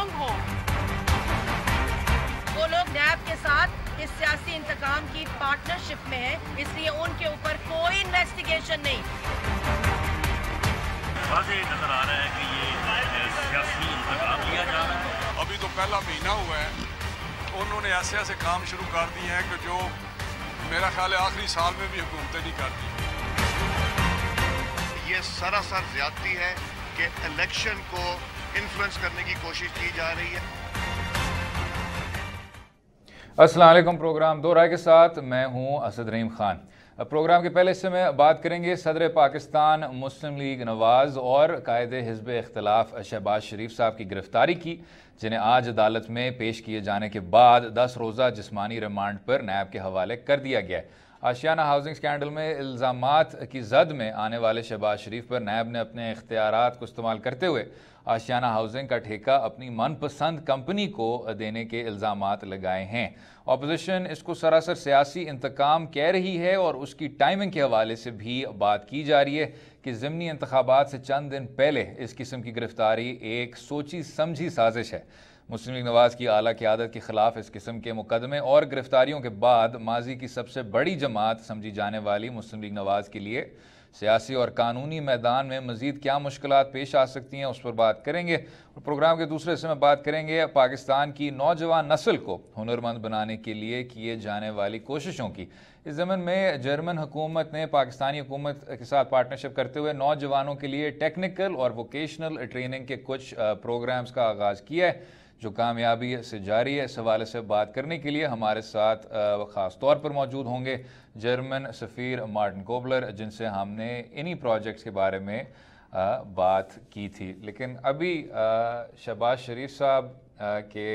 Strong हो। वो लोग नैब के साथ इस सियासी इंतकाम की पार्टनरशिप में है, इसलिए उनके ऊपर कोई इन्वेस्टिगेशन नहीं। वाज़ेह नजर आ रहा है कि ये सियासी इंतकाम लिया जा रहा है। अभी तो पहला महीना हुआ है, उन्होंने ऐसे ऐसे काम शुरू कर दिए हैं कि जो मेरा ख्याल है आखिरी साल में भी हुकूमतें नहीं करती। ये सरासर ज्यादती है कि इलेक्शन को इन्फ्लुएंस करने की कोशिश की जा रही है। अस्सलाम वालेकुम। प्रोग्राम दो राय के साथ मैं हूं असद रहीम खान। प्रोग्राम के पहले हिस्से में बात करेंगे सदर पाकिस्तान मुस्लिम लीग नवाज़ और कायदे हिज़्ब इख्तिलाफ शहबाज शरीफ साहब की गिरफ्तारी की, जिन्हें आज अदालत में पेश किए जाने के बाद 10 रोज़ा जिस्मानी रिमांड पर नैब के हवाले कर दिया गया है। आशियाना हाउसिंग स्कैंडल में इल्ज़ामात की जद में आने वाले शहबाज शरीफ पर नैब ने अपने इख्तियारात को इस्तेमाल करते हुए आशियाना हाउसिंग का ठेका अपनी मनपसंद कंपनी को देने के इल्ज़ामात लगाए हैं। अपोजिशन इसको सरासर सियासी इंतकाम कह रही है और उसकी टाइमिंग के हवाले से भी बात की जा रही है कि ज़िमनी इंतखाबात से चंद दिन पहले इस किस्म की गिरफ्तारी एक सोची समझी साजिश है। मुस्लिम लीग नवाज़ की आला क़यादत के ख़िलाफ़ इस किस्म के मुकदमे और गिरफ्तारियों के बाद माजी की सबसे बड़ी जमात समझी जाने वाली मुस्लिम लीग नवाज़ के लिए सियासी और कानूनी मैदान में मज़ीद क्या मुश्किलात पेश आ सकती हैं, उस पर बात करेंगे। और प्रोग्राम के दूसरे हिस्से में बात करेंगे पाकिस्तान की नौजवान नस्ल को हुनरमंद बनाने के लिए किए जाने वाली कोशिशों की। इस ज़मन में जर्मन हुकूमत ने पाकिस्तानी हुकूमत के साथ पार्टनरशिप करते हुए नौजवानों के लिए टेक्निकल और वोकेशनल ट्रेनिंग के कुछ प्रोग्राम्स का आगाज़ किया है, जो कामयाबी से जारी है। इस हवाले से बात करने के लिए हमारे साथ ख़ास तौर पर मौजूद होंगे जर्मन सफ़ीर मार्टिन कोबलर, जिनसे हमने इन्हीं प्रोजेक्ट्स के बारे में बात की थी। लेकिन अभी शहबाज शरीफ साहब के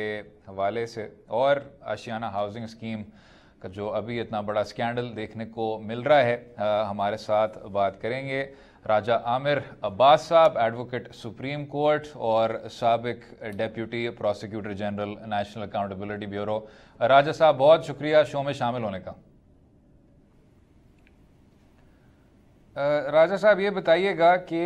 हवाले से और आशियाना हाउसिंग स्कीम का जो अभी इतना बड़ा स्कैंडल देखने को मिल रहा है, हमारे साथ बात करेंगे राजा आमिर अब्बास साहब, एडवोकेट सुप्रीम कोर्ट और साबिक deputy prosecutor general national accountability bureau. Raja साहब, बहुत शुक्रिया शो में शामिल होने का। राजा साहब, ये बताइएगा कि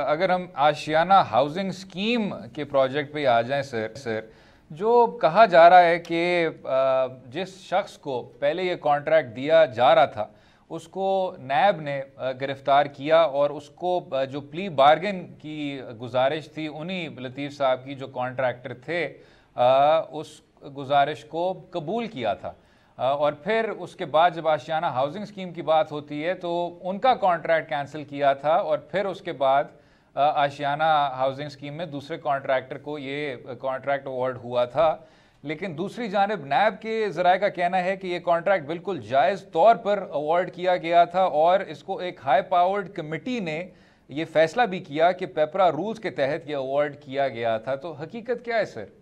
अगर हम आशियाना हाउसिंग स्कीम के प्रोजेक्ट पे आ जाएं सर, जो कहा जा रहा है कि जिस शख्स को पहले ये कॉन्ट्रैक्ट दिया जा रहा था उसको नैब ने गिरफ्तार किया और उसको जो प्ली बार्गेन की गुजारिश थी उन्हीं लतीफ़ साहब की जो कॉन्ट्रैक्टर थे उस गुजारिश को कबूल किया था। और फिर उसके बाद जब आशियाना हाउसिंग स्कीम की बात होती है तो उनका कॉन्ट्रैक्ट कैंसिल किया था और फिर उसके बाद आशियाना हाउसिंग स्कीम में दूसरे कॉन्ट्रैक्टर को ये कॉन्ट्रैक्ट अवार्ड हुआ था। लेकिन दूसरी जानिब नैब के ज़राए का कहना है कि ये कॉन्ट्रैक्ट बिल्कुल जायज़ तौर पर अवार्ड किया गया था और इसको एक हाई पावर्ड कमेटी ने ये फैसला भी किया कि पेपरा रूल्स के तहत ये अवार्ड किया गया था। तो हकीकत क्या है सर?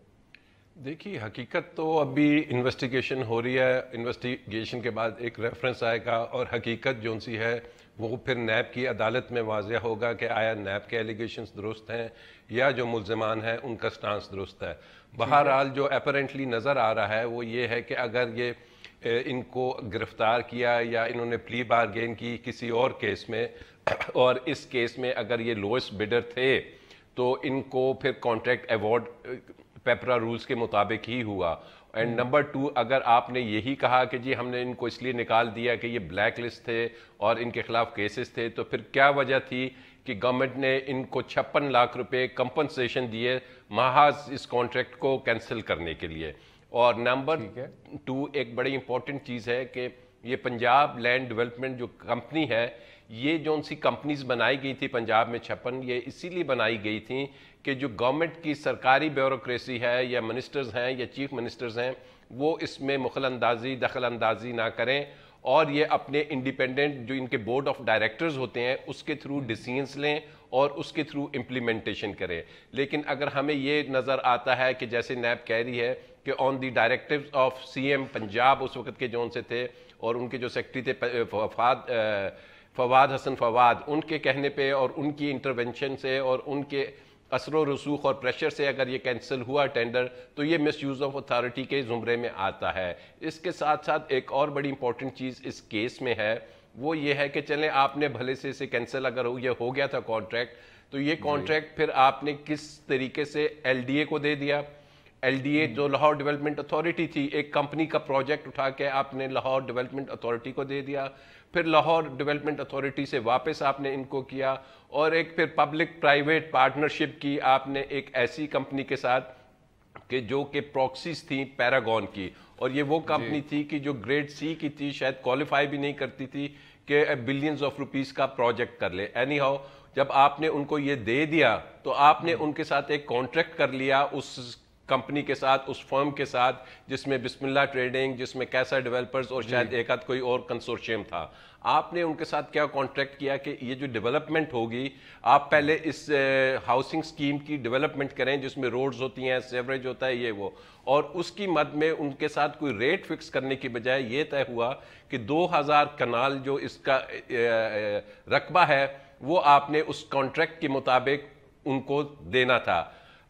देखिए, हकीकत तो अभी इन्वेस्टिगेशन हो रही है। इन्वेस्टिगेशन के बाद एक रेफरेंस आएगा और हकीकत जो सी है वो फिर नैब की अदालत में वाज़ेह होगा कि आया नैब के एलिगेशंस दुरुस्त हैं या जो मुल्ज़िमान हैं उनका स्टांस दुरुस्त है। बहरहाल जो अपरेंटली नज़र आ रहा है वो ये है कि अगर ये इनको गिरफ्तार किया या इन्होंने प्ली बारगेन की किसी और केस में और इस केस में अगर ये लोएस्ट बिडर थे तो इनको फिर कॉन्ट्रैक्ट अवार्ड पेपरा रूल्स के मुताबिक ही हुआ। एंड नंबर 2, अगर आपने यही कहा कि जी हमने इनको इसलिए निकाल दिया कि ये ब्लैक लिस्ट थे और इनके खिलाफ केसेस थे, तो फिर क्या वजह थी कि गवर्नमेंट ने इनको 56 लाख रुपए कंपनसेशन दिए महाज इस कॉन्ट्रैक्ट को कैंसिल करने के लिए। और नंबर 2 एक बड़ी इंपॉर्टेंट चीज़ है कि ये पंजाब लैंड डेवलपमेंट जो कंपनी है, ये जो उनसी कंपनीज बनाई गई थी पंजाब में 56, ये इसीलिए बनाई गई थी कि जो गवर्नमेंट की सरकारी ब्यूरोक्रेसी है या मिनिस्टर्स हैं या चीफ मिनिस्टर्स हैं वो इसमें मुखलंदाजी दखल अंदाजी ना करें और ये अपने इंडिपेंडेंट जो इनके बोर्ड ऑफ डायरेक्टर्स होते हैं उसके थ्रू डिसीजंस लें और उसके थ्रू इम्प्लीमेंटेशन करें। लेकिन अगर हमें ये नज़र आता है कि जैसे नैब कह रही है कि on the directives of CM Punjab उस वक्त के जौन से थे और उनके जो सेक्रेटरी थे फवाद हसन फवाद, उनके कहने पे और उनकी इंटरवेंशन से और उनके असर रसूख और प्रेशर से अगर ये कैंसिल हुआ टेंडर तो ये मिस यूज़ ऑफ अथॉरिटी के ज़ुमरे में आता है। इसके साथ साथ एक और बड़ी इंपॉर्टेंट चीज़ इस केस में है वो ये है कि चलें आपने भले से इसे कैंसिल अगर ये हो गया था कॉन्ट्रैक्ट, تو یہ کانٹریکٹ پھر آپ نے کس طریقے سے LDA کو دے دیا. LDA جو لاہور ڈیولپمنٹ اتھارٹی تھی, ایک کمپنی کا پروجیکٹ اٹھا کے آپ نے لاہور ڈیولپمنٹ اتھارٹی کو دے دیا, پھر لاہور ڈیولپمنٹ اتھارٹی سے واپس آپ نے ان کو کیا, اور ایک پھر پبلک پرائیویٹ پارٹنرشپ کی آپ نے ایک ایسی کمپنی کے ساتھ کہ جو کہ پروکسیز تھیں پیراگون کی, اور یہ وہ کمپنی تھی کہ جو گریڈ C کی تھی, شاید کوالیفائی بھی نہیں کرتی تھی کہ بلینز آف روپیز کا پروجیکٹ کر لے. اینی ہاؤ جب آپ نے ان کو یہ دے دیا تو آپ نے ان کے ساتھ ایک کانٹریکٹ کر لیا اس کمپنی کے ساتھ, اس فرم کے ساتھ, جس میں بسم اللہ ٹریڈنگ, جس میں کیسا ڈیولپرز اور شاید ایک آدھ کوئی اور کنسورشیم تھا. آپ نے ان کے ساتھ کیا کانٹریکٹ کیا کہ یہ جو ڈیولپمنٹ ہوگی آپ پہلے اس ہاؤسنگ سکیم کی ڈیولپمنٹ کریں جس میں روڈز ہوتی ہیں, سیوریج ہوتا ہے, یہ وہ, اور اس کی مد میں ان کے ساتھ کوئی ریٹ فکس کرنے کی بجائے یہ طے ہوا کہ 2000 کنال جو اس کا رقبہ ہے وہ آپ نے اس کانٹریکٹ کے مطابق ان کو دینا تھا.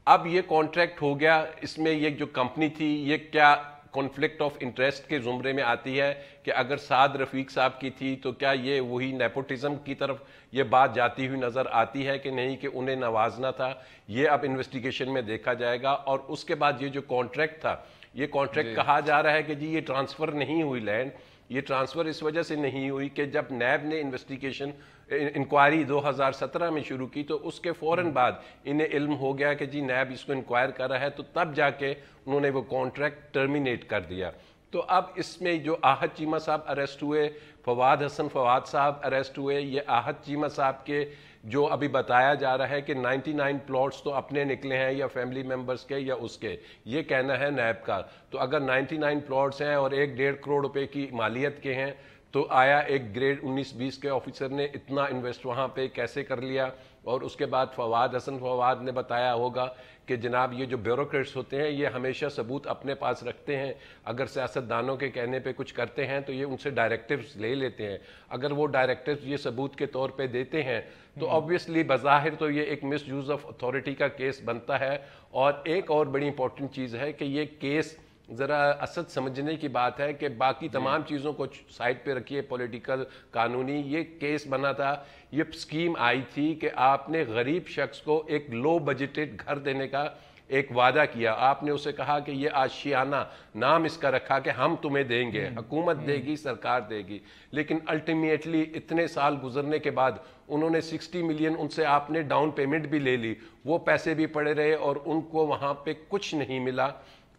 اب یہ کانٹریکٹ ہو گیا, اس میں یہ جو کمپنی تھی یہ کیا کانفلکٹ آف انٹرسٹ کے زمرے میں آتی ہے کہ اگر سعد رفیق صاحب کی تھی تو کیا یہ وہی نیپوٹزم کی طرف یہ بات جاتی ہوئی نظر آتی ہے کہ نہیں, کہ انہیں نوازنا تھا. یہ اب انویسٹیگیشن میں دیکھا جائے گا. اور اس کے بعد یہ جو کانٹریکٹ تھا, یہ کانٹریکٹ کہا جا رہا ہے کہ جی یہ ٹرانسفر نہیں ہوئی لینڈ, یہ ٹرانسفر اس وجہ سے نہیں ہوئی کہ جب نیب نے انویسٹیگیشن انکوائری 2017 میں شروع کی تو اس کے فوراً بعد انہیں علم ہو گیا کہ جی نیب اس کو انکوائر کر رہا ہے, تو تب جا کے انہوں نے وہ کانٹریکٹ ٹرمینیٹ کر دیا. تو اب اس میں جو آحد چیمہ صاحب اریسٹ ہوئے, فواد حسن فواد صاحب اریسٹ ہوئے, یہ آحد چیمہ صاحب کے جو ابھی بتایا جا رہا ہے کہ 99 پلاٹس تو اپنے نکلے ہیں یا فیملی ممبرز کے یا اس کے, یہ کہنا ہے نیب کا. تو اگر 99 پلاٹس ہیں اور 1.5 کروڑ روپے کی مالیت کے ہیں تو آیا ایک گریڈ 19-20 کے آفیسر نے اتنا انویسٹ وہاں پہ کیسے کر لیا؟ اور اس کے بعد فواد حسن فواد نے بتایا ہوگا کہ جناب یہ جو بیوروکریٹس ہوتے ہیں یہ ہمیشہ ثبوت اپنے پاس رکھتے ہیں, اگر سیاستدانوں کے کہنے پہ کچھ کرتے ہیں تو یہ ان سے ڈائریکٹیوز لے لیتے ہیں. اگر وہ ڈائریکٹیوز یہ ثبوت کے طور پہ دیتے ہیں تو آبویسلی بظاہر تو یہ ایک مس یوز آف اتھارٹی کا کیس بنتا ہے. اور ایک اور بڑی امپورٹنٹ چیز ہے کہ یہ کیس ذرا اسد سمجھنے کی بات ہے کہ باقی تمام چیزوں کو سائڈ پہ رکھیے, پولیٹیکل, قانونی, یہ کیس بنا تھا, یہ سکیم آئی تھی کہ آپ نے غریب شخص کو ایک لو بجٹڈ گھر دینے کا ایک وعدہ کیا. آپ نے اسے کہا کہ یہ آشیانہ نام اس کا رکھا کہ ہم تمہیں دیں گے, حکومت دے گی, سرکار دے گی, لیکن الٹیمیٹلی اتنے سال گزرنے کے بعد انہوں نے 60 ملین ان سے آپ نے ڈاؤن پیمنٹ بھی لے لی, وہ پیسے بھی پڑے رہے اور ان کو وہاں پہ کچھ نہیں ملا.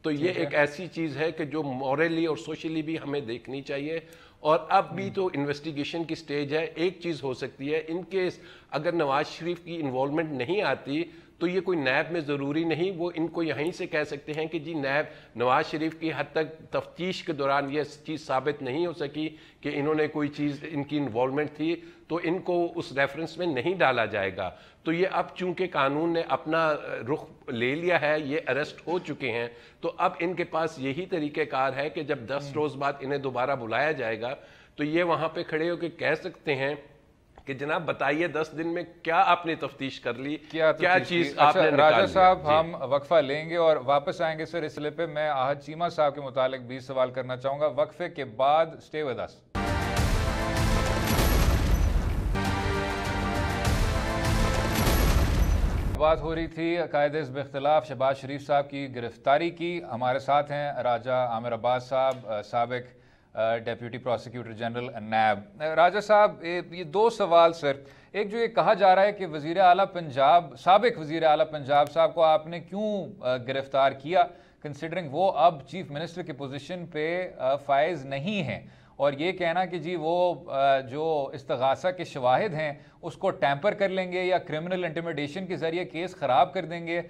تو یہ ایک ایسی چیز ہے کہ جو مورلی اور سوشلی بھی ہمیں دیکھنی چاہیے. اور اب بھی تو انویسٹیگیشن کی سٹیج ہے. ایک چیز ہو سکتی ہے, ان کیس اگر نواز شریف کی انوالومنٹ نہیں آتی تو یہ کوئی نیب میں ضروری نہیں, وہ ان کو یہیں سے کہہ سکتے ہیں کہ جی نیب نواز شریف کی حد تک تفتیش کے دوران یہ چیز ثابت نہیں ہو سکی کہ انہوں نے کوئی چیز ان کی انوالومنٹ تھی, تو ان کو اس ریفرنس میں نہیں ڈالا جائے گا. تو یہ اب چونکہ قانون نے اپنا رخ لے لیا ہے, یہ اریسٹ ہو چکے ہیں, تو اب ان کے پاس یہی طریقہ کار ہے کہ جب 10 روز بعد انہیں دوبارہ بلایا جائے گا تو یہ وہاں پہ کھڑے ہو کے کہہ سکتے ہیں کہ جناب بتائیے 10 دن میں کیا آپ نے تفتیش کر لی, کیا چیز آپ نے نکال لی. راجہ صاحب ہم وقفہ لیں گے اور واپس آئیں گے سر. اس سلسلے پہ میں آحد چیمہ صاحب کے متعلق بھی سوال کرنا چاہوں گا وقفے کے بعد. Stay with us. بات ہو رہی تھی قائد حزب اختلاف شہباز شریف صاحب کی گرفتاری کی. ہمارے ساتھ ہیں راجہ عامر عباس صاحب, سابق ڈیپیوٹی پروسیکیوٹر جنرل نیب. راجہ صاحب یہ 2 سوال سر. ایک جو یہ کہا جا رہا ہے کہ وزیر اعلیٰ پنجاب, سابق وزیر اعلیٰ پنجاب صاحب کو آپ نے کیوں گرفتار کیا, کنسیڈرنگ وہ اب چیف منسٹر کی پوزیشن پہ فائز نہیں ہیں, اور یہ کہنا کہ جی وہ جو استغاثہ کے شواہد ہیں اس کو ٹیمپر کر لیں گے یا کرمنل انٹیمیڈیشن کے ذریعے کیس خراب کر دیں گے,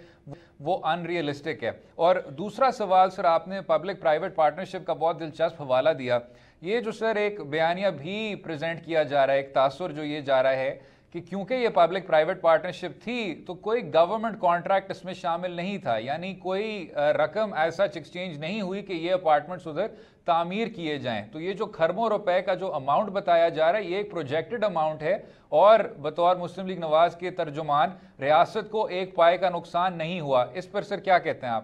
وہ ان ریئلسٹک ہے. اور دوسرا سوال سر, آپ نے پبلک پرائیویٹ پارٹنرشپ کا بہت دلچسپ حوالہ دیا. یہ جو سر ایک بیانیہ بھی پریزنٹ کیا جا رہا ہے, ایک تاثر جو یہ جا رہا ہے کہ کیونکہ یہ پبلک پرائیویٹ پارٹنرشپ تھی تو کوئی گورنمنٹ کانٹریکٹ اس میں شامل نہیں تھا, یعنی کوئی رقم ایسا ایکسچینج نہیں ہوئی کہ یہ اپارٹمنٹس ادھر تعمیر کیے جائیں. تو یہ جو کھربوں روپے کا جو اماؤنٹ بتایا جا رہا ہے یہ ایک پروجیکٹڈ اماؤنٹ ہے, اور بطور مسلم لیگ نواز کے ترجمان ریاست کو 1 پائے کا نقصان نہیں ہوا. اس پر سر کیا کہتے ہیں آپ؟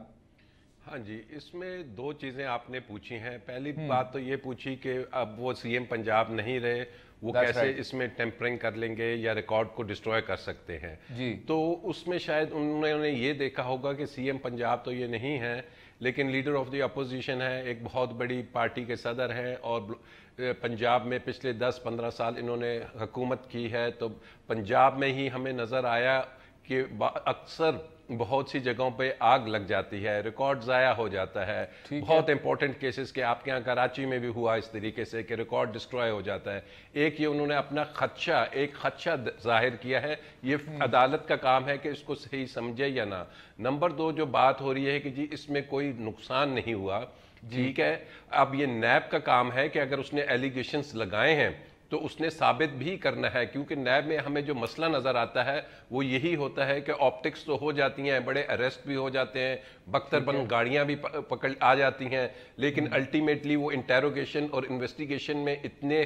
हाँ जी, इसमें दो चीज़ें आपने पूछी हैं। पहली बात तो ये पूछी कि अब वो सीएम पंजाब नहीं रहे, वो कैसे इसमें टेम्परिंग कर लेंगे या रिकॉर्ड को डिस्ट्रॉय कर सकते हैं जी। तो उसमें शायद उन्होंने ये देखा होगा कि सीएम पंजाब तो ये नहीं है, लेकिन लीडर ऑफ द अपोजिशन है, एक बहुत बड़ी पार्टी के सदर हैं और पंजाब में पिछले 10-15 साल इन्होंने हुकूमत की है। तो पंजाब में ही हमें नज़र आया कि अक्सर बहुत सी जगहों पे आग लग जाती है, रिकॉर्ड ज़ाया हो जाता है। बहुत इंपॉर्टेंट केसेस के आपके यहाँ कराची में भी हुआ इस तरीके से कि रिकॉर्ड डिस्ट्रॉय हो जाता है। एक ये उन्होंने अपना एक खदशा जाहिर किया है, ये अदालत का काम है कि इसको सही समझे या ना। नंबर 2 जो बात हो रही है कि जी इसमें कोई नुकसान नहीं हुआ, ठीक है, अब ये नैब का काम है कि अगर उसने एलिगेशंस लगाए हैं तो उसने साबित भी करना है, क्योंकि नैब में हमें जो मसला नज़र आता है वो यही होता है कि ऑप्टिक्स तो हो जाती हैं, बड़े अरेस्ट भी हो जाते हैं, बख्तरबंद गाड़ियां भी पकड़ आ जाती हैं, लेकिन अल्टीमेटली वो इंटेरोगेशन और इन्वेस्टिगेशन में इतने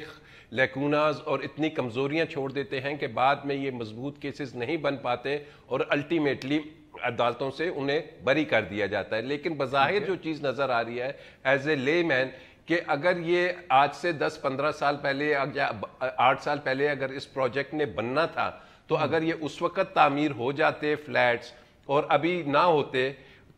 लैकूनाज और इतनी कमज़ोरियां छोड़ देते हैं कि बाद में ये मजबूत केसेस नहीं बन पाते और अल्टीमेटली अदालतों से उन्हें बरी कर दिया जाता है। लेकिन बज़ाहिर जो चीज़ नज़र आ रही है एज ए लेमैन कि अगर ये आज से 10-15 साल पहले या 8 साल पहले अगर इस प्रोजेक्ट ने बनना था तो अगर ये उस वक्त तामीर हो जाते फ्लैट्स और अभी ना होते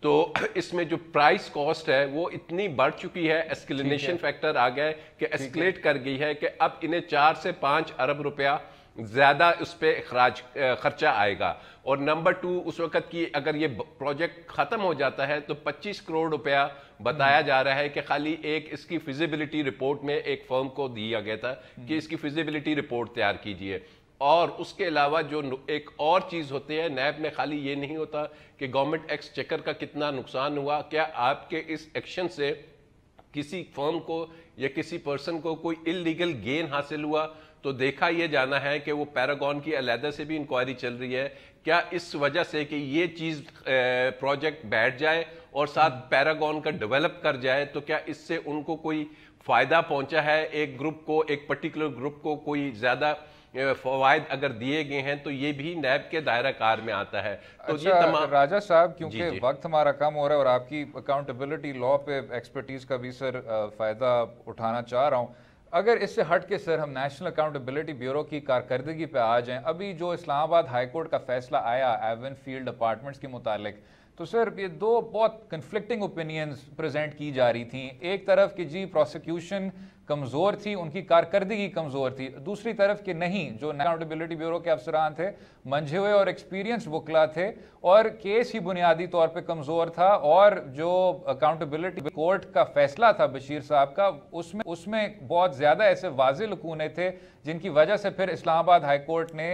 तो इसमें जो प्राइस कॉस्ट है वो इतनी बढ़ चुकी है, एस्केलेशन फैक्टर आ गया है कि एस्केलेट कर गई है कि अब इन्हें 4 से 5 अरब रुपया ज्यादा उस पर खर्चा आएगा। और नंबर 2 उस वक्त की अगर ये प्रोजेक्ट खत्म हो जाता है तो 25 करोड़ रुपया बताया जा रहा है कि खाली एक इसकी फिजिबिलिटी रिपोर्ट में एक फर्म को दिया गया था कि इसकी फिजिबिलिटी रिपोर्ट तैयार कीजिए। और उसके अलावा जो एक और चीज होती है नैब में, खाली ये नहीं होता कि गवर्नमेंट एक्सचेकर का कितना नुकसान हुआ, क्या आपके इस एक्शन से किसी फर्म को या किसी पर्सन को कोई इलीगल गेन हासिल हुआ। तो देखा यह जाना है कि वो पैरागॉन की अलहदा से भी इंक्वायरी चल रही है, क्या इस वजह से कि ये चीज प्रोजेक्ट बैठ जाए और साथ पैरागॉन का डेवलप कर जाए तो क्या इससे उनको कोई फायदा पहुंचा है, एक ग्रुप को, एक पर्टिकुलर ग्रुप को कोई ज्यादा फवायद अगर दिए गए हैं तो ये भी नैब के दायरा कार में आता है। तो अच्छा, ये तमाम राजा साहब क्योंकि वक्त हमारा कम हो रहा है और आपकी अकाउंटेबिलिटी लॉ पे एक्सपर्टीज का भी सर फायदा उठाना चाह रहा हूँ, अगर इससे हट के सर हम नेशनल अकाउंटेबिलिटी ब्यूरो की कारकर्दगी पे आ जाएं, अभी जो इस्लामाबाद हाई कोर्ट का फैसला आया एवन फील्ड अपार्टमेंट्स के मुतालिक, तो सर ये दो बहुत कन्फ्लिक्टिंग ओपिनियंस प्रेजेंट की जा रही थी। एक तरफ कि जी प्रोसिक्यूशन कमज़ोर थी, उनकी कारकर्दगी कमज़ोर थी, दूसरी तरफ कि नहीं, जो अकाउंटेबिलिटी ब्यूरो के अफसरान थे मंझे हुए और एक्सपीरियंस वकला थे और केस ही बुनियादी तौर पे कमज़ोर था और जो अकाउंटेबिलिटी कोर्ट का फैसला था बशीर साहब का उसमें बहुत ज़्यादा ऐसे वाज़े लकूने थे जिनकी वजह से फिर इस्लामाबाद हाई कोर्ट ने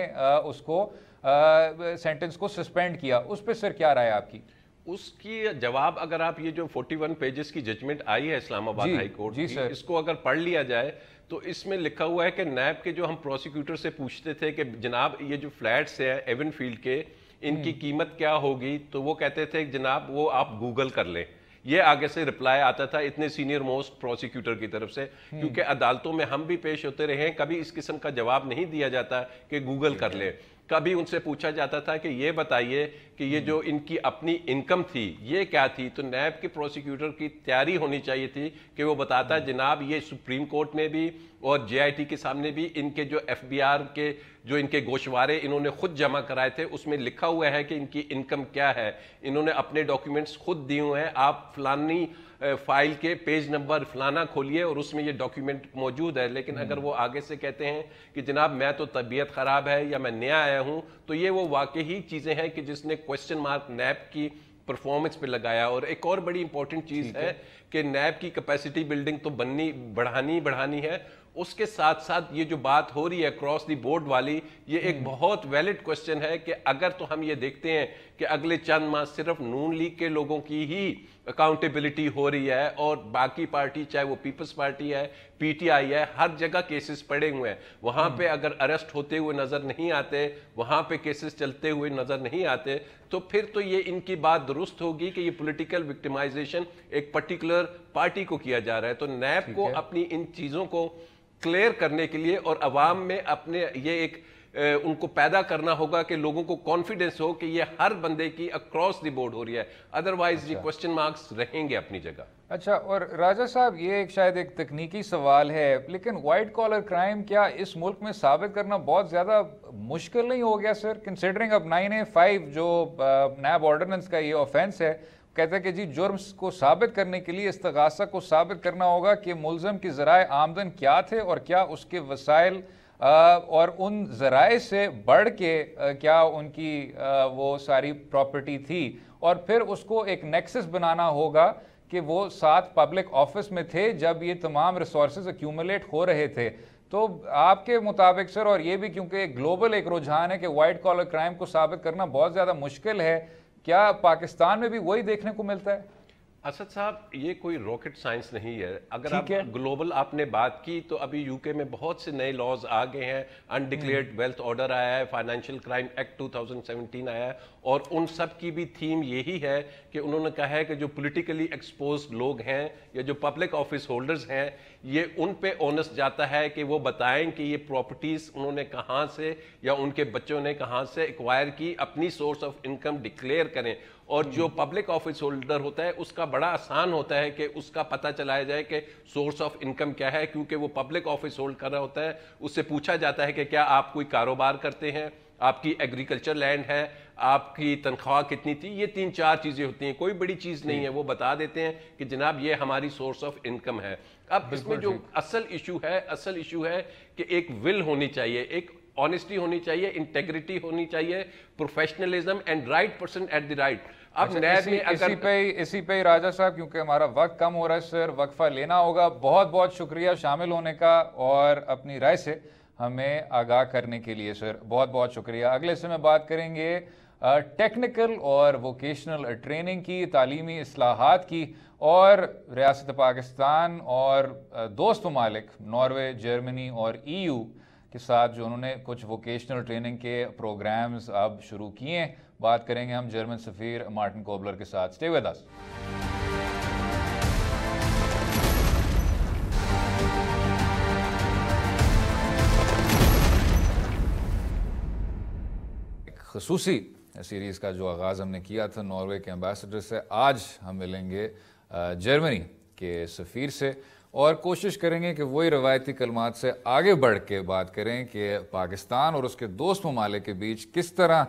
उसको सेंटेंस को सस्पेंड किया। उस पर सर क्या राय है आपकी? उसकी जवाब अगर आप ये जो 41 पेजेस की जजमेंट आई है इस्लामाबाद हाई कोर्ट की, इसको अगर पढ़ लिया जाए तो इसमें लिखा हुआ है कि नैब के जो हम प्रोसिक्यूटर से पूछते थे कि जनाब ये जो फ्लैट्स हैं एवन फील्ड के, इनकी कीमत क्या होगी, तो वो कहते थे जनाब वो आप गूगल कर लें। ये आगे से रिप्लाई आता था इतने सीनियर मोस्ट प्रोसिक्यूटर की तरफ से, क्योंकि अदालतों में हम भी पेश होते रहे हैं, कभी इस किस्म का जवाब नहीं दिया जाता कि गूगल कर ले। कभी उनसे पूछा जाता था कि ये बताइए कि ये जो इनकी अपनी इनकम थी ये क्या थी, तो नैब के प्रोसिक्यूटर की तैयारी होनी चाहिए थी कि वो बताता जनाब ये सुप्रीम कोर्ट में भी और जेआईटी के सामने भी इनके जो एफबीआर के जो इनके गोशवारे इन्होंने खुद जमा कराए थे उसमें लिखा हुआ है कि इनकी इनकम क्या है, इन्होंने अपने डॉक्यूमेंट्स खुद दिए हुए हैं, आप फलानी फाइल के पेज नंबर फलाना खोलिए और उसमें ये डॉक्यूमेंट मौजूद है। लेकिन अगर वो आगे से कहते हैं कि जनाब मैं तो तबीयत खराब है या मैं नया आया हूं, तो ये वो वाकई ही चीजें हैं कि जिसने क्वेश्चन मार्क नैब की परफॉर्मेंस पे लगाया। और एक और बड़ी इंपॉर्टेंट चीज है कि नैब की कैपेसिटी बिल्डिंग तो बढ़ानी है, उसके साथ साथ ये जो बात हो रही है क्रॉस द बोर्ड वाली, ये एक बहुत वैलिड क्वेश्चन है कि अगर तो हम ये देखते हैं कि अगले चंद माह सिर्फ नून लीग के लोगों की ही अकाउंटेबिलिटी हो रही है और बाकी पार्टी चाहे वो पीपल्स पार्टी है, पीटीआई है, हर जगह केसेस पड़े हुए हैं, वहां पे अगर अरेस्ट होते हुए नजर नहीं आते, वहां पे केसेस चलते हुए नजर नहीं आते, तो फिर तो ये इनकी बात दुरुस्त होगी कि ये पॉलिटिकल विक्टिमाइजेशन एक पर्टिकुलर पार्टी को किया जा रहा है। तो नैब को अपनी इन चीजों को क्लियर करने के लिए और अवाम में अपने ये एक उनको पैदा करना होगा कि लोगों को कॉन्फिडेंस हो कि ये हर बंदे की अक्रॉस द बोर्ड हो रही है, अदरवाइज ये क्वेश्चन मार्क्स रहेंगे अपनी जगह। अच्छा, और राजा साहब ये शायद एक तकनीकी सवाल है, लेकिन वाइट कॉलर क्राइम क्या इस मुल्क में साबित करना बहुत ज़्यादा मुश्किल नहीं हो गया सर, कंसिडरिंग अब 9A5 जो नैब ऑर्डिनेंस का ये ऑफेंस है, कहते हैं कि जी जुर्म को साबित करने के लिए इस्तगासा को साबित करना होगा कि मुलजम की ज़राए आमदन क्या थे और क्या उसके वसाइल और उन ज़राए से बढ़ के क्या उनकी वो सारी प्रॉपर्टी थी, और फिर उसको एक नेक्सस बनाना होगा कि वो साथ पब्लिक ऑफिस में थे जब ये तमाम रिसोर्सेज एक्यूमुलेट हो रहे थे। तो आपके मुताबिक सर, और ये भी क्योंकि ग्लोबल एक रुझान है कि वाइट कॉलर क्राइम को साबित करना बहुत ज़्यादा मुश्किल है, क्या पाकिस्तान में भी वही देखने को मिलता है? असद साहब, ये कोई रॉकेट साइंस नहीं है। अगर आप ग्लोबल आपने बात की तो अभी यूके में बहुत से नए लॉज आ गए हैं, अनडिक्लेयर्ड वेल्थ ऑर्डर आया है, फाइनेंशियल क्राइम एक्ट 2017 आया है, और उन सब की भी थीम यही है कि उन्होंने कहा है कि जो पॉलिटिकली एक्सपोज्ड लोग हैं या जो पब्लिक ऑफिस होल्डर्स हैं, ये उन पे ओनस जाता है कि वो बताएं कि ये प्रॉपर्टीज उन्होंने कहाँ से या उनके बच्चों ने कहाँ से एक्वायर की, अपनी सोर्स ऑफ इनकम डिक्लेयर करें। और जो पब्लिक ऑफिस होल्डर होता है उसका बड़ा आसान होता है कि उसका पता चलाया जाए कि सोर्स ऑफ इनकम क्या है, क्योंकि वो पब्लिक ऑफिस होल्ड कर रहा होता है, उससे पूछा जाता है कि क्या आप कोई कारोबार करते हैं, आपकी एग्रीकल्चर लैंड है, आपकी तनख्वाह कितनी थी, ये 3-4 चीजें होती हैं, कोई बड़ी चीज नहीं है, वो बता देते हैं कि जनाब ये हमारी सोर्स ऑफ इनकम है। अब इसमें जो असल इशू है कि एक विल होनी चाहिए, एक ऑनेस्टी होनी चाहिए, इंटेग्रिटी होनी चाहिए, professionalism and right person at the right. अब इसी पे राजा साहब, क्योंकि हमारा वक्त कम हो रहा है सर, वक्फा लेना होगा। बहुत बहुत शुक्रिया शामिल होने का और अपनी राय से हमें आगाह करने के लिए सर, बहुत बहुत शुक्रिया। अगले से में बात करेंगे टेक्निकल और वोकेशनल ट्रेनिंग की, तालीमी इस्लाहात की, और रियासत पाकिस्तान और दोस्त ममालिक नॉर्वे, जर्मनी और EU के साथ जो उन्होंने कुछ वोकेशनल ट्रेनिंग के प्रोग्राम्स अब शुरू किए हैं। बात करेंगे हम जर्मन सफीर मार्टिन कोबलर के साथ। Stay with us. खसूसी सीरीज़ का जो आगाज़ हमने किया था नॉर्वे के एम्बेसडर से, आज हम मिलेंगे जर्मनी के सफ़ीर से और कोशिश करेंगे कि वही रवायती कलमात से आगे बढ़ के बात करें कि पाकिस्तान और उसके दोस्त ममालिक के बीच किस तरह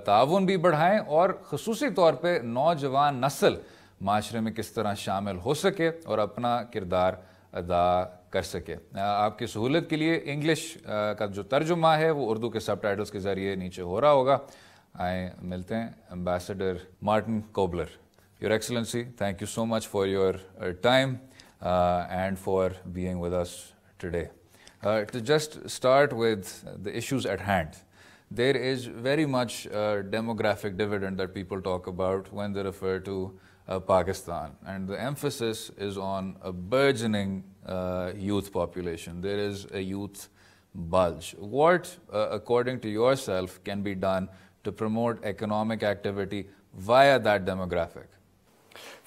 ताउन भी बढ़ाएं और ख़ुसूसी तौर पे नौजवान नस्ल माशरे में किस तरह शामिल हो सके और अपना किरदार अदा कर सके। आपकी सहूलत के लिए इंग्लिश का जो तर्जुमा है वो उर्दू के सबटाइटल्स के ज़रिए नीचे हो रहा होगा। आए मिलते हैं ambassador Martin cobbler. Your excellency, thank you so much for your time and for being with us today. To just start with the issues at hand, there is very much demographic dividend that people talk about when they refer to Pakistan, and the emphasis is on a burgeoning youth population. There is a youth bulge. What, according to yourself, can be done to promote economic activity via that demographic?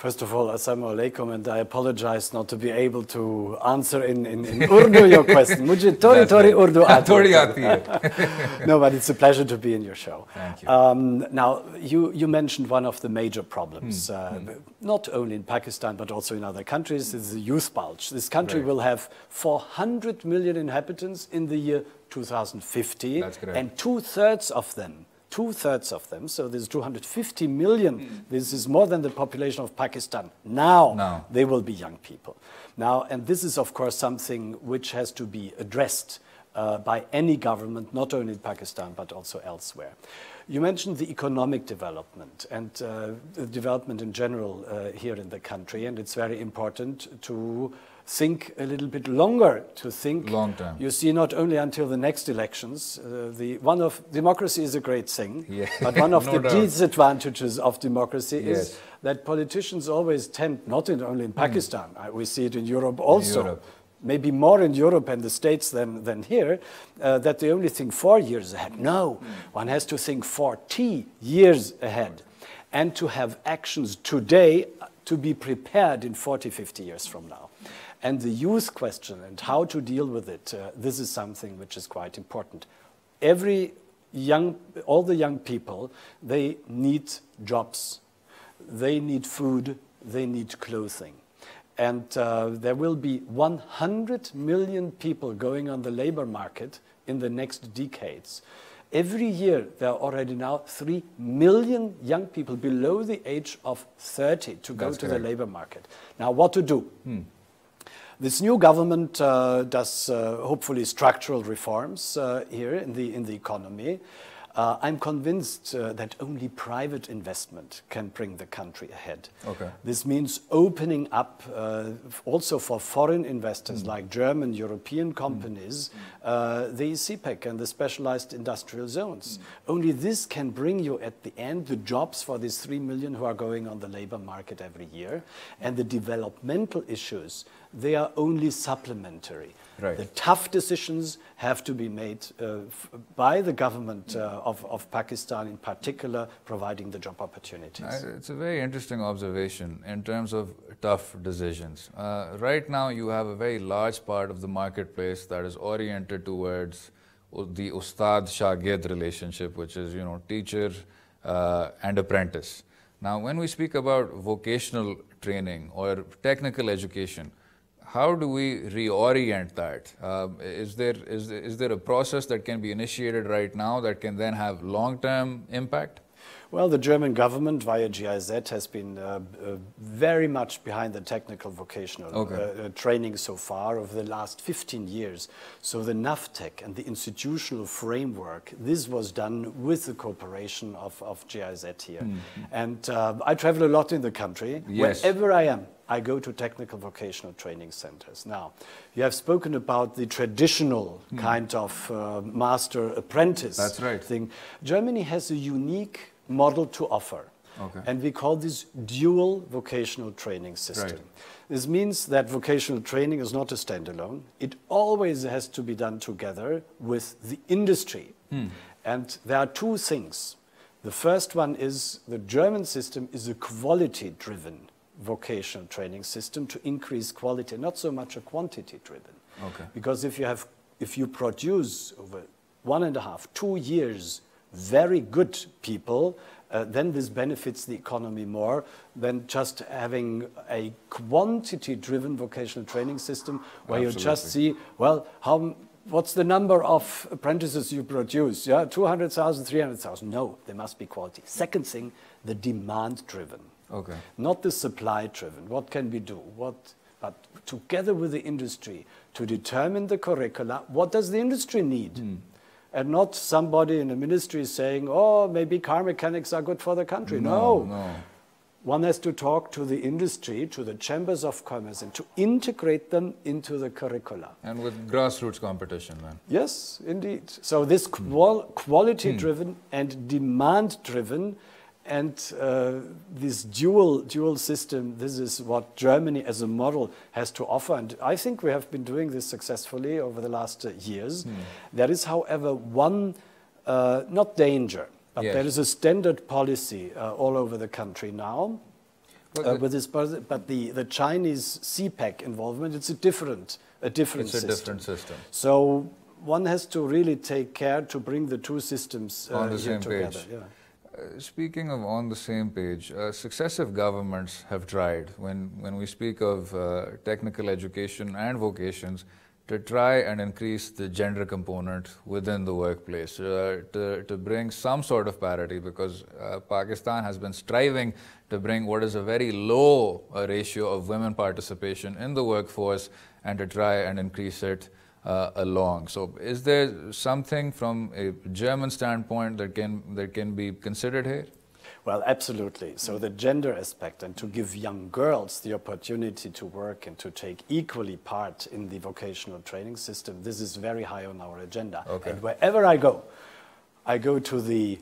First of all, assalamu alaikum, and I apologize not to be able to answer in Urdu your question. Mujhe thodi Urdu aati hai. No, but it's a pleasure to be in your show. Thank you. Now, you mentioned one of the major problems, not only in Pakistan but also in other countries, is the youth bulge. This country will have 400 million inhabitants in the year 2050. That's correct. And two-thirds of them, so there's 250 million. This is more than the population of Pakistan. Now they will be young people. Now, and this is of course something which has to be addressed by any government, not only in Pakistan but also elsewhere. You mentioned the economic development and the development in general here in the country, and it's very important to think a little bit longer, to think long term. You see, not only until the next elections. Democracy is a great thing, but one of the disadvantages of democracy is that politicians always tend, not only in Pakistan, we see it in Europe also, maybe more in Europe and the States than here, that they only think 4 years ahead. No, one has to think 40 years ahead, and to have actions today to be prepared in 40, 50 years from now. And the youth question and how to deal with it, this is something which is quite important. all the young people, they need jobs, they need food, they need clothing. And there will be 100 million people going on the labor market in the next decades. Every year, there are already now 3 million young people below the age of 30 to go to the labor market. Now, what to do? This new government does hopefully structural reforms here in the economy. I'm convinced that only private investment can bring the country ahead. Okay. This means opening up also for foreign investors like German, European companies, the CPEC and the specialized industrial zones. Only this can bring you at the end the jobs for these 3 million who are going on the labor market every year. And the developmental issues, they are only supplementary. Right. The tough decisions have to be made by the government of Pakistan, in particular, providing the job opportunities. It's a very interesting observation in terms of tough decisions. Right now, you have a very large part of the marketplace that is oriented towards the Ustad-Shagird relationship, which is, teacher and apprentice. Now, when we speak about vocational training or technical education, how do we reorient that? Is there a process that can be initiated right now that can then have long-term impact? Well, the German government via GIZ has been very much behind the technical vocational training so far over the last 15 years. So the NAVTEC and the institutional framework, this was done with the cooperation of GIZ here. And I travel a lot in the country. Yes. Wherever I am, I go to technical vocational training centers. Now, you have spoken about the traditional kind of master-apprentice thing. Germany has a unique model to offer. And we call this dual vocational training system. This means that vocational training is not a standalone. It always has to be done together with the industry. And there are two things. The first one is the German system is a quality-driven vocational training system to increase quality, not so much a quantity-driven. Because if you produce over 1.5, 2 years very good people, then this benefits the economy more than just having a quantity-driven vocational training system where you just see, well, what's the number of apprentices you produce? Yeah, 200,000, 300,000. No, there must be quality. Second thing, the demand-driven. Not the supply-driven. What can we do? But together with the industry to determine the curricula, what does the industry need? And not somebody in the ministry saying, oh, maybe car mechanics are good for the country. No. One has to talk to the industry, to the chambers of commerce, and to integrate them into the curricula. And with grassroots competition, then. Yes, indeed. So this quality-driven and demand-driven and this dual system, this is what Germany as a model has to offer. And I think we have been doing this successfully over the last years. There is, however, one, not danger, but there is a standard policy all over the country now. With this, but the Chinese CPEC involvement, it's a different system. So one has to really take care to bring the two systems on the same together. Page. Speaking of on the same page, successive governments have tried, when we speak of technical education and vocations, to try and increase the gender component within the workplace, to bring some sort of parity, because Pakistan has been striving to bring what is a very low ratio of women participation in the workforce and to try and increase it along. So is there something from a German standpoint that can be considered here? Well, absolutely. So the gender aspect, and to give young girls the opportunity to work and to take equally part in the vocational training system, this is very high on our agenda. And wherever I go to the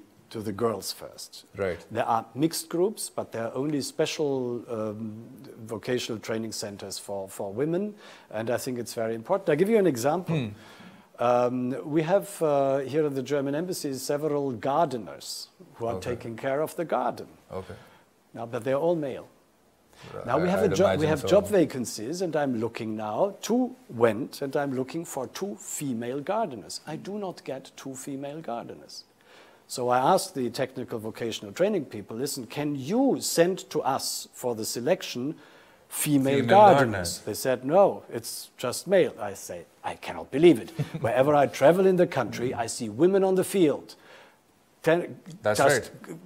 girls first. There are mixed groups, but there are only special vocational training centers for women, and I think it's very important. I'll give you an example. We have here in the German embassy several gardeners who are taking care of the garden. Now, but they're all male. Now we have job vacancies, and I'm looking now. 2 went, and I'm looking for 2 female gardeners. I do not get 2 female gardeners. So I asked the technical vocational training people, listen, can you send to us for the selection female gardeners? They said, no, it's just male. I say, I cannot believe it. Wherever I travel in the country, I see women on the field. That's just right.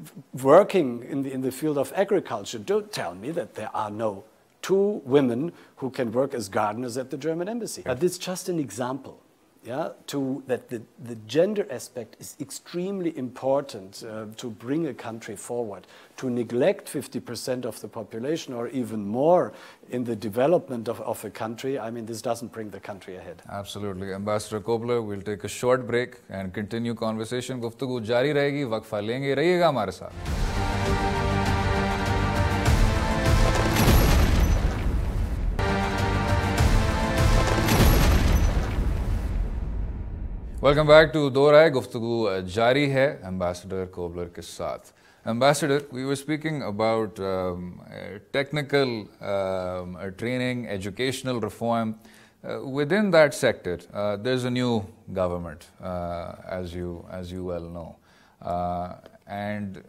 Working in the field of agriculture. Don't tell me that there are no 2 women who can work as gardeners at the German embassy. But it's just an example. Yeah, that the gender aspect is extremely important to bring a country forward. To neglect 50% of the population or even more in the development of a country, I mean, this doesn't bring the country ahead. Absolutely. Ambassador Kobler, we'll take a short break and continue conversation. गुफ्तगू जारी रहेगी, वक्फा लेंगे, रहिएगा हमारे साथ. Welcome back to दो राय. गुफ्तगू जारी है एम्बेसडर कोबलर के साथ. Ambassador, we were speaking about technical training, educational reform. Within that sector, there's a new government, as you well know. And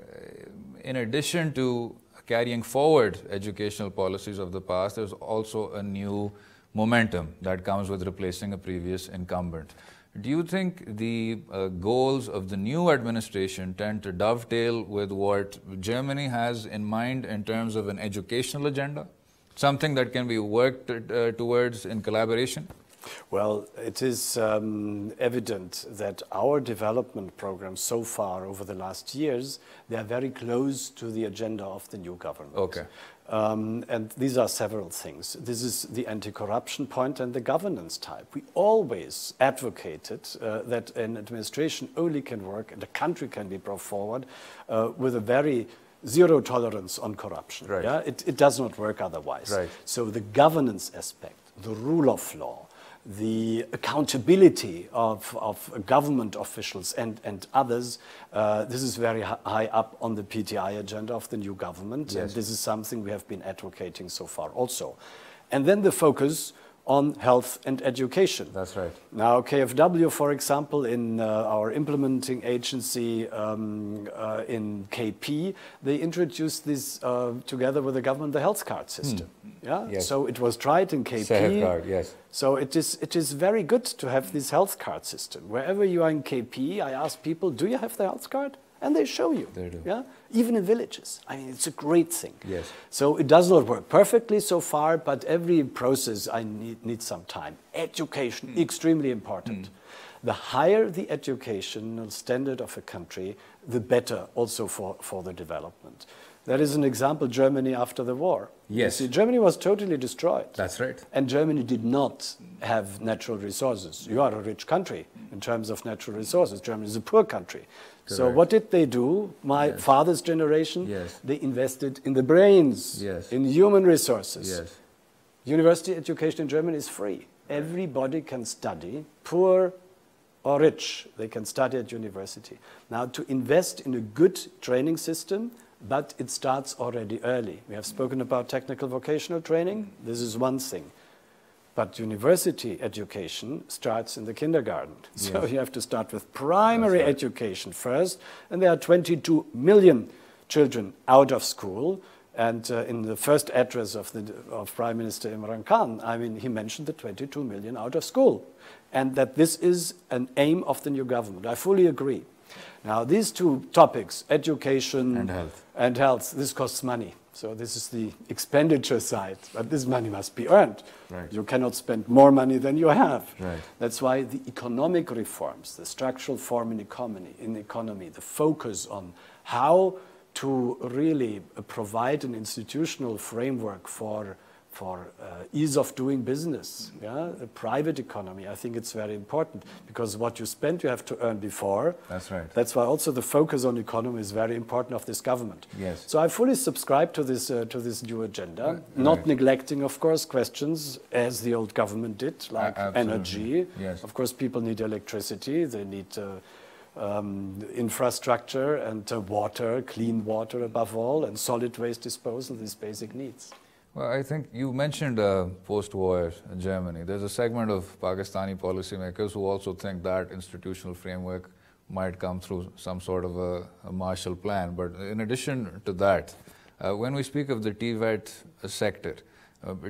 in addition to carrying forward educational policies of the past, there's also a new momentum that comes with replacing a previous incumbent. Do you think the goals of the new administration tend to dovetail with what Germany has in mind in terms of an educational agenda? Something that can be worked towards in collaboration? Well, it is evident that our development programs so far over the last years, they are very close to the agenda of the new government. Okay. And these are several things. This is the anti-corruption point and the governance type. We always advocated that an administration only can work and a country can be brought forward with a very zero tolerance on corruption. Right. Yeah? It does not work otherwise. Right. So the governance aspect, the rule of law, the accountability of government officials and others, this is very high up on the PTI agenda of the new government. Yes. And this is something we have been advocating so far also. And then the focus on health and education. That's right. Now, KfW, for example, in our implementing agency in KP, they introduced this together with the government, the health card system. Yeah? Yes. So it was tried in KP. Seher card, yes. So it is very good to have this health card system. Wherever you are in KP, I ask people, do you have the health card? And they show you. They do. Yeah? Even in villages. I mean, it's a great thing. Yes. So it does not work perfectly so far, but every process I need some time. Education, extremely important. The higher the educational standard of a country, the better also for the development. That is an example, Germany after the war. Yes. You see, Germany was totally destroyed. That's right. And Germany did not have natural resources. You are a rich country in terms of natural resources. Germany is a poor country. So Correct. what did they do? My father's generation, Yes. they invested in the brains, Yes. in human resources. Yes. University education in Germany is free. Everybody can study, poor or rich, they can study at university. Now, to invest in a good training system, but it starts already early. We have spoken about technical vocational training. This is one thing. But university education starts in the kindergarten. So you have to start with primary education first. And there are 22 million children out of school. And in the first address of Prime Minister Imran Khan, I mean, he mentioned the 22 million out of school. And that this is an aim of the new government. I fully agree. Now, these two topics, education and health, this costs money. So this is the expenditure side, but this money must be earned. Right. You cannot spend more money than you have. Right. That's why the economic reforms, the structural reform in economy, the focus on how to really provide an institutional framework for ease of doing business, the private economy. I think it's very important because what you spend, you have to earn before. That's right. That's why also the focus on economy is very important of this government. Yes. So I fully subscribe to this new agenda, not neglecting, of course, questions as the old government did, like energy. Yes. Of course, people need electricity. They need infrastructure and water, clean water above all, and solid waste disposal, these basic needs. Well, I think you mentioned post-war Germany. There's a segment of Pakistani policymakers who also think that institutional framework might come through some sort of a Marshall Plan. But in addition to that, when we speak of the TVET sector,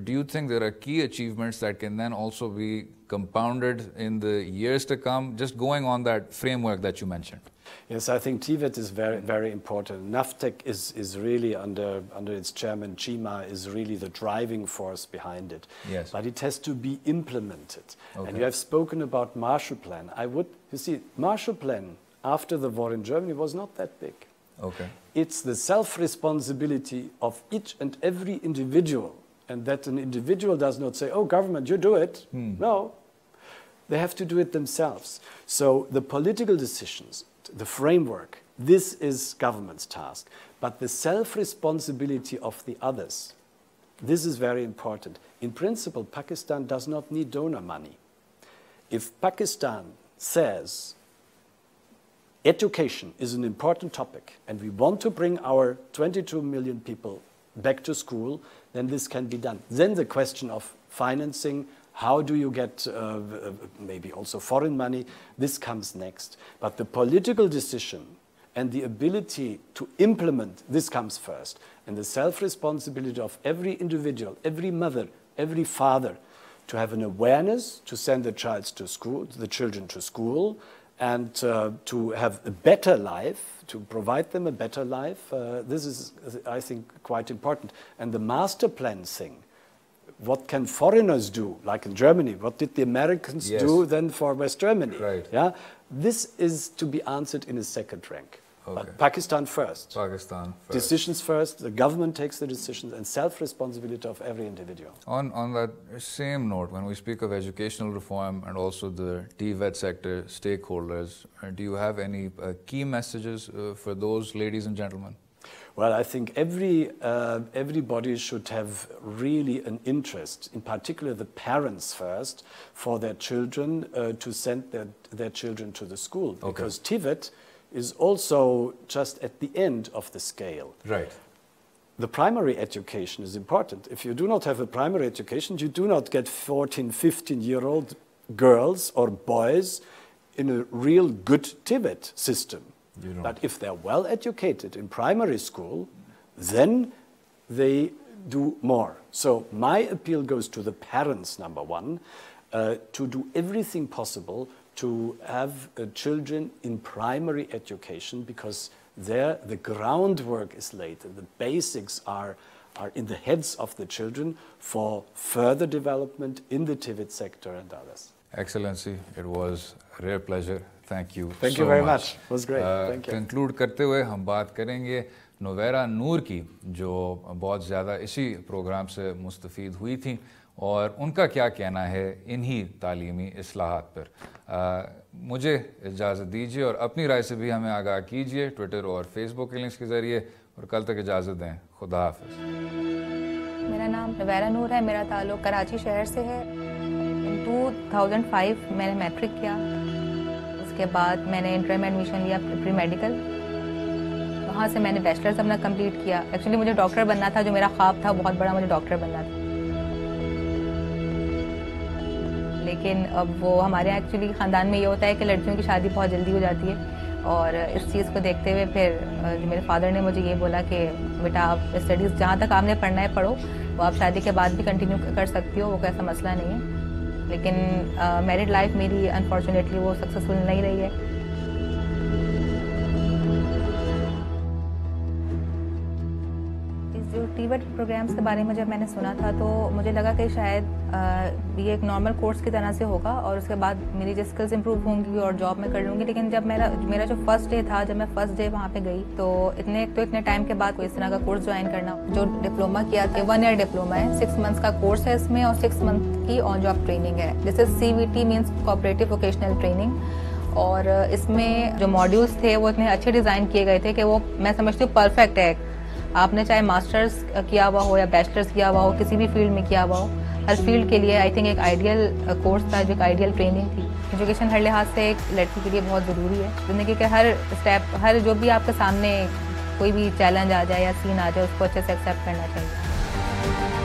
do you think there are key achievements that can then also be compounded in the years to come, just going on that framework that you mentioned? Yes, I think TVET is very, very important. NAVTEC is really under its chairman, Chima, is really the driving force behind it. Yes. But it has to be implemented. Okay. And you have spoken about Marshall Plan. You see, Marshall Plan after the war in Germany was not that big. Okay. It's the self-responsibility of each and every individual, and that an individual does not say, oh, government, you do it. No, they have to do it themselves. So the political decisions, the framework, this is government's task. But the self-responsibility of the others, this is very important. In principle, Pakistan does not need donor money. If Pakistan says education is an important topic and we want to bring our 22 million people back to school, then this can be done. Then the question of financing, how do you get maybe also foreign money, this comes next. But the political decision and the ability to implement, this comes first. And the self-responsibility of every individual, every mother, every father, to have an awareness to send the children to school, and to have a better life, to provide them a better life. This is, I think, quite important. And the master plan thing, what can foreigners do, like in Germany? What did the Americans do then for West Germany? Right. Yeah? This is to be answered in a second rank. Okay. But Pakistan first. Pakistan first. Decisions first, the government takes the decisions, and self-responsibility of every individual. On that same note, when we speak of educational reform and also the TVET sector stakeholders, do you have any key messages for those ladies and gentlemen? Well, I think everybody should have really an interest, in particular the parents first, for their children to send their children to the school. Okay. Because TVET is also just at the end of the scale. Right. The primary education is important. If you do not have a primary education, you do not get 14, 15-year-old girls or boys in a real good TVET system. But if they're well educated in primary school, then they do more. So my appeal goes to the parents, number one, to do everything possible to have children in primary education, because there the groundwork is laid and the basics are in the heads of the children for further development in the TVET sector and others. Excellency, it was a rare pleasure. Thank you. Thank you very much. It was great. Thank you. Conclude करते हुए हम बात करेंगे नोवेरा नूर की, जो बहुत ज़्यादा इसी प्रोग्राम से मुस्तफ़ीद हुई थी और उनका क्या कहना है इन्हीं तालीमी इस्लाहात पर। मुझे इजाज़त दीजिए और अपनी राय से भी हमें आगाह कीजिए ट्विटर और फेसबुक के लिंक्स के ज़रिए, और कल तक इजाज़त दें। खुदा हाफ़िज़। मेरा नाम नोवेरा नूर है, मेरा ताल्लुक़ कराची शहर से है। इन 2005 मैंने मैट्रिक किया, उसके बाद मैंने इंटर में एडमिशन लिया प्री मेडिकल, वहाँ से मैंने बैचलर्स अपना कंप्लीट किया। एक्चुअली मुझे डॉक्टर बनना था, जो मेरा ख्वाब था बहुत बड़ा, मुझे डॉक्टर बनना था। लेकिन अब वो हमारे यहाँ एक्चुअली ख़ानदान में ये होता है कि लड़कियों की शादी बहुत जल्दी हो जाती है, और इस चीज़ को देखते हुए फिर मेरे फादर ने मुझे ये बोला कि बेटा आप स्टडीज़ जहाँ तक आपने पढ़ना है पढ़ो, वो आप शादी के बाद भी कंटिन्यू कर सकती हो, वो कोई ऐसा मसला नहीं है। लेकिन मैरिड लाइफ मेरी अनफॉर्चुनेटली वो सक्सेसफुल नहीं रही है। जो TVET प्रोग्राम्स के बारे में जब मैंने सुना था तो मुझे लगा कि शायद ये एक नॉर्मल कोर्स की तरह से होगा और उसके बाद मेरी जो स्किल्स इंप्रूव होंगी और जॉब में कर लूँगी। लेकिन जब मेरा जो फर्स्ट डे था, जब मैं फर्स्ट डे वहाँ पे गई तो इतने टाइम के बाद कोई इस तरह का कोर्स ज्वाइन करना, जो डिप्लोमा किया था 1 ईयर डिप्लोमा है, 6 मंथ्स का कोर्स है इसमें और 6 मंथ की ऑन जॉब ट्रेनिंग है। This is CVT means cooperative vocational training. और इसमें जो मॉड्यूल्स थे वो इतने अच्छे डिज़ाइन किए गए थे कि वो मैं समझती हूँ परफेक्ट है। आपने चाहे मास्टर्स किया हुआ हो या बैचलर्स किया हुआ हो, किसी भी फील्ड में किया हुआ हो, हर फील्ड के लिए आई थिंक एक आइडियल कोर्स था, जो एक आइडियल ट्रेनिंग थी। एजुकेशन हर लिहाज से एक लड़की के लिए बहुत ज़रूरी है। ज़िंदगी के हर स्टेप, हर जो भी आपके सामने कोई भी चैलेंज आ जाए या सीन आ जाए, उसको अच्छे से एक्सेप्ट करना चाहिए।